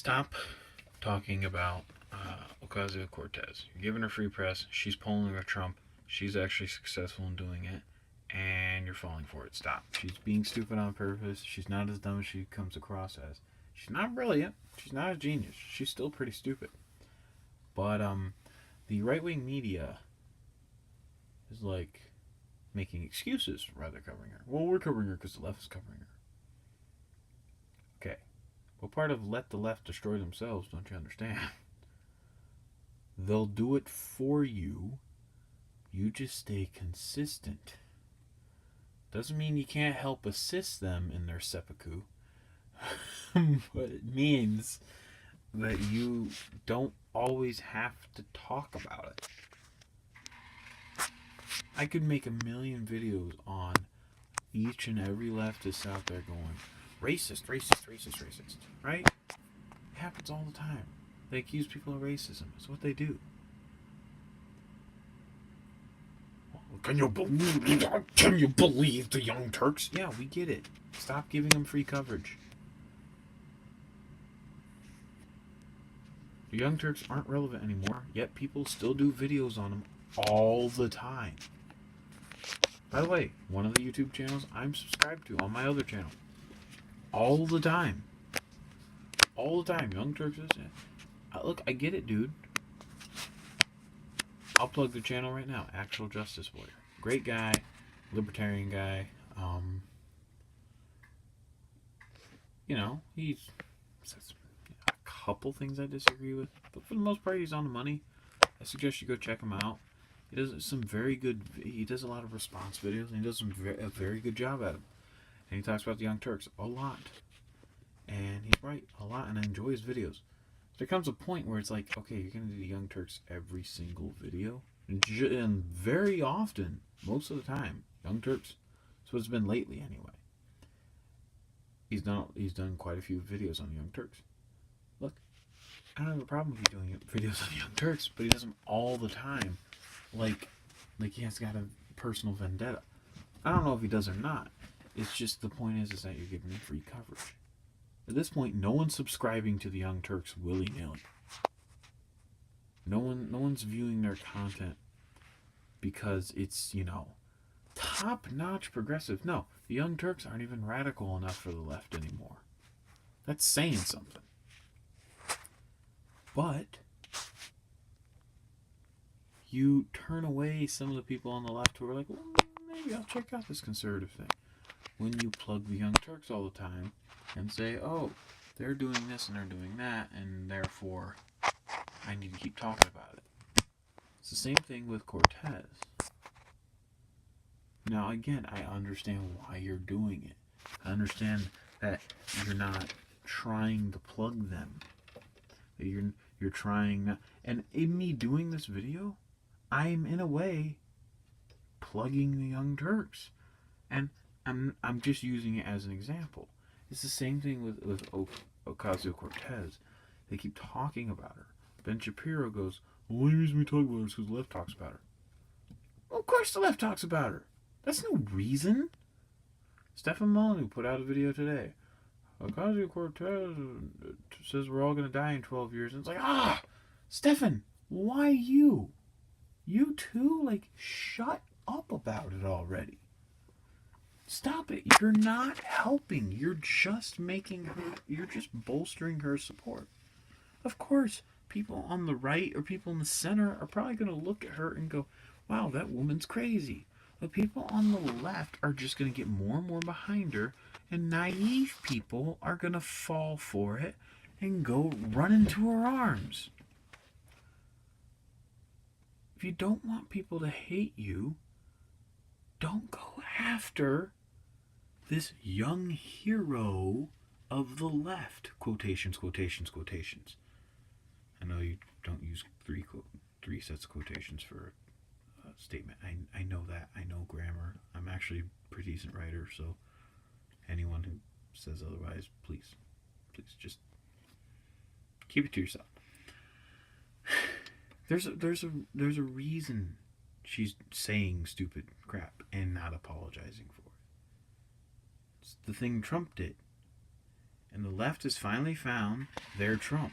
Stop talking about Ocasio-Cortez. You're giving her free press. She's polling with Trump. She's actually successful in doing it, and you're falling for it. Stop. She's being stupid on purpose. She's not as dumb as she comes across as. She's not brilliant. She's not a genius. She's still pretty stupid. But the right-wing media is like making excuses rather covering her. Well, we're covering her because the left is covering her. Okay. What part of let the left destroy themselves don't you understand? They'll do it for you. You just stay consistent. Doesn't mean you can't help assist them in their seppuku. But it means that you don't always have to talk about it. I could make a million videos on each and every leftist out there going, racist, racist, racist, racist, right? It happens all the time. They accuse people of racism. It's what they do. Can you believe that? Can you believe the Young Turks? Yeah, we get it. Stop giving them free coverage. The Young Turks aren't relevant anymore, yet people still do videos on them all the time. By the way, one of the YouTube channels I'm subscribed to on my other channel. All the time. All the time. Young Turks is it. Look, I get it, dude. I'll plug the channel right now. Actual Justice Warrior. Great guy. Libertarian guy. He says a couple things I disagree with. But for the most part, he's on the money. I suggest you go check him out. He does some very good... He does a lot of response videos. And he does a very good job at them. And he talks about the Young Turks a lot. And he's right a lot. And I enjoy his videos. There comes a point where it's like, okay, you're going to do the Young Turks every single video. And very often, most of the time, Young Turks. That's what it's been lately anyway. He's done quite a few videos on the Young Turks. Look, I don't have a problem with you doing videos on the Young Turks, but he does them all the time. Like he has got a personal vendetta. I don't know if he does or not. It's just the point is that you're giving him free coverage. At this point, no one's subscribing to the Young Turks willy-nilly. No one's viewing their content because it's, top-notch progressive. No, the Young Turks aren't even radical enough for the left anymore. That's saying something. But you turn away some of the people on the left who are like, well, maybe I'll check out this conservative thing. When you plug the Young Turks all the time and say, oh, they're doing this and they're doing that, and therefore I need to keep talking about it. It's the same thing with Cortez. Now, again, I understand why you're doing it. I understand that you're not trying to plug them. You're trying not... And in me doing this video, I'm, in a way, plugging the Young Turks. And I'm just using it as an example. It's the same thing with Ocasio-Cortez. They keep talking about her. Ben Shapiro goes, the only reason we talk about her is because the left talks about her. Well, of course the left talks about her. That's no reason. Stefan Molyneux put out a video today. Ocasio-Cortez says we're all going to die in 12 years. And it's like, Stefan, why you? You too? Shut up about it already. Stop it. You're not helping. You're just bolstering her support. Of course, people on the right or people in the center are probably going to look at her and go, wow, that woman's crazy. But people on the left are just going to get more and more behind her, and naive people are going to fall for it and go run into her arms. If you don't want people to hate you, don't go after this young hero of the left. Quotations, quotations, quotations. I know you don't use three sets of quotations for a statement. I know that. I know grammar. I'm actually a pretty decent writer, so anyone who says otherwise, please just keep it to yourself. There's a reason she's saying stupid crap and not apologizing for it. It's the thing Trump did. And the left has finally found their Trump.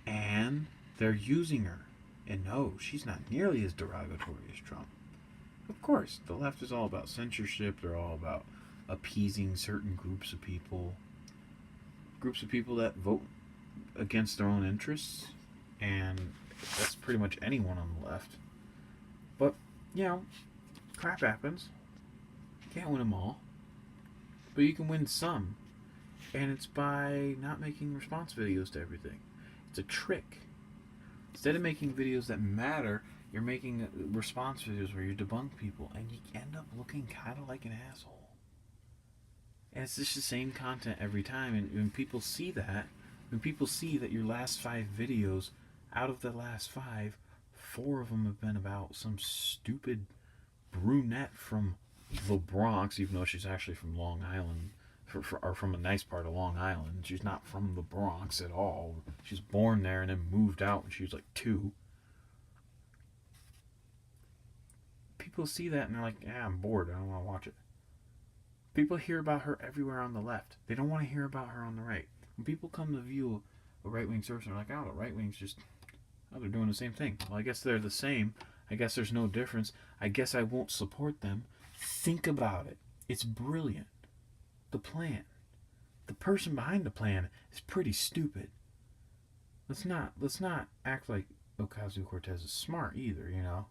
And they're using her. And no, she's not nearly as derogatory as Trump. Of course, the left is all about censorship. They're all about appeasing certain groups of people. Groups of people that vote against their own interests. And that's pretty much anyone on the left. But, you know, crap happens. You can't win them all. But you can win some. And it's by not making response videos to everything. It's a trick. Instead of making videos that matter, you're making response videos where you debunk people, and you end up looking kind of like an asshole. And it's just the same content every time. And when people see that, your last 5 videos, out of the last 5, 4 of them have been about some stupid brunette from the Bronx, even though she's actually from Long Island, or from a nice part of Long Island. She's not from the Bronx at all. She's born there and then moved out when she was like 2. People see that and they're like, yeah, I'm bored. I don't want to watch it. People hear about her everywhere on the left. They don't want to hear about her on the right. When people come to view a right-wing source, they're like, oh, the right wing's just, oh, they're doing the same thing. Well, I guess they're the same. I guess there's no difference. I guess I won't support them. Think about it. It's brilliant. The plan. The person behind the plan is pretty stupid. Let's not act like Ocasio-Cortez is smart either, you know.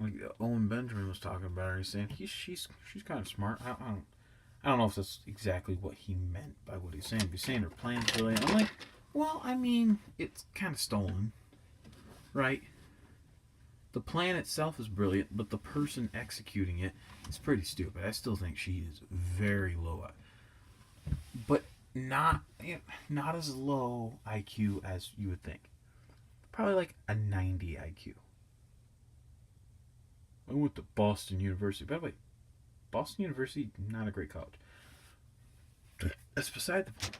Like Owen Benjamin was talking about her, he's saying she's kind of smart. I don't know if that's exactly what he meant by what he's saying. He's saying her plan's brilliant. I'm like, well, I mean, it's kind of stolen, right? The plan itself is brilliant, but the person executing it is pretty stupid. I still think she is very low, but not as low IQ as you would think. Probably like a 90 IQ. I went to Boston University. By the way, Boston University, not a great college. That's beside the point.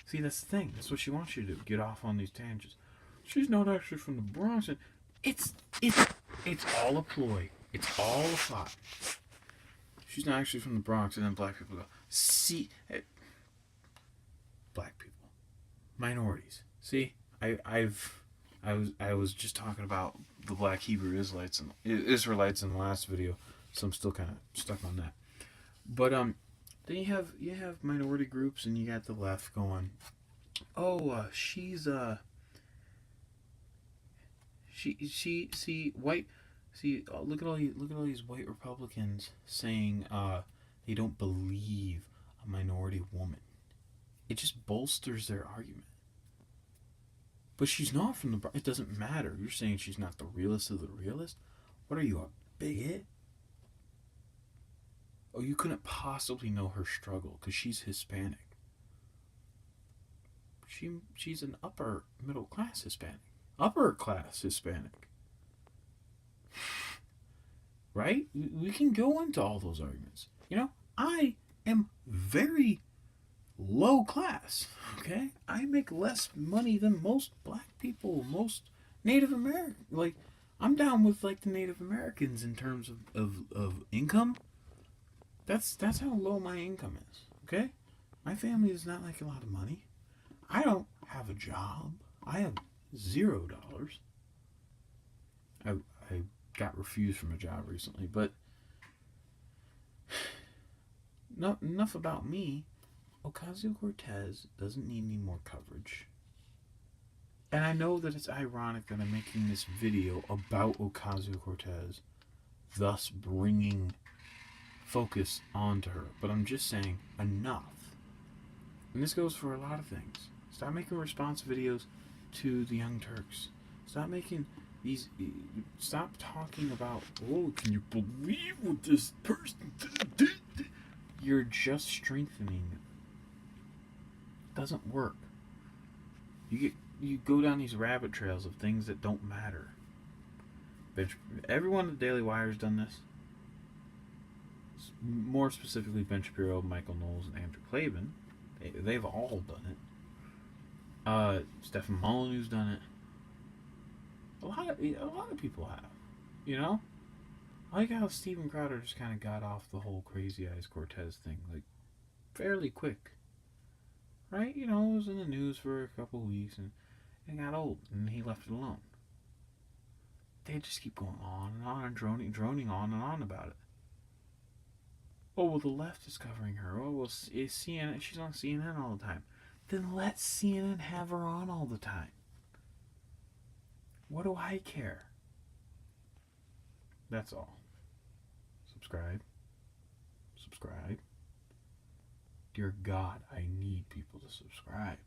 See, that's the thing. That's what she wants you to do. Get off on these tangents. She's not actually from the Bronx. And it's all a ploy. It's all a plot. She's not actually from the Bronx, and then black people go, see, black people, minorities. See, I was just talking about the black Hebrew Israelites in the last video, so I'm still kind of stuck on that. But then you have minority groups, and you got the left going, oh, she's white. See, look at all these white Republicans saying they don't believe a minority woman. It just bolsters their argument. But she's not from the. It doesn't matter. You're saying she's not the realest of the realest. What are you, a bigot? Oh, you couldn't possibly know her struggle because she's Hispanic. She's an upper middle class Hispanic. Upper class Hispanic. Right? We can go into all those arguments. You know, I am very low class. Okay? I make less money than most black people, most Native Americans. Like, I'm down with like the Native Americans in terms of income. That's how low my income is. Okay? My family does not make a lot of money. I don't have a job. I have $0. I got refused from a job recently, but enough about me. Ocasio-Cortez doesn't need any more coverage. And I know that it's ironic that I'm making this video about Ocasio-Cortez, thus bringing focus onto her. But I'm just saying, enough. And this goes for a lot of things. Stop making response videos to the Young Turks. Stop making these. Stop talking about, oh, can you believe what this person did? You're just strengthening it. Doesn't work. You go down these rabbit trails of things that don't matter. Everyone at the Daily Wire has done this. More specifically, Ben Shapiro, Michael Knowles, and Andrew Klavan. They've all done it. Stephen Molyneux's done it. A lot of people have. You know? I like how Steven Crowder just kind of got off the whole Crazy Eyes Cortez thing, like, fairly quick. Right? You know, it was in the news for a couple of weeks and it got old and he left it alone. They just keep going on and on and droning on and on about it. Oh, well, the left is covering her. Oh, well, it's CNN. She's on CNN all the time. Then let CNN have her on all the time. What do I care? That's all. Subscribe. Subscribe. Dear God, I need people to subscribe.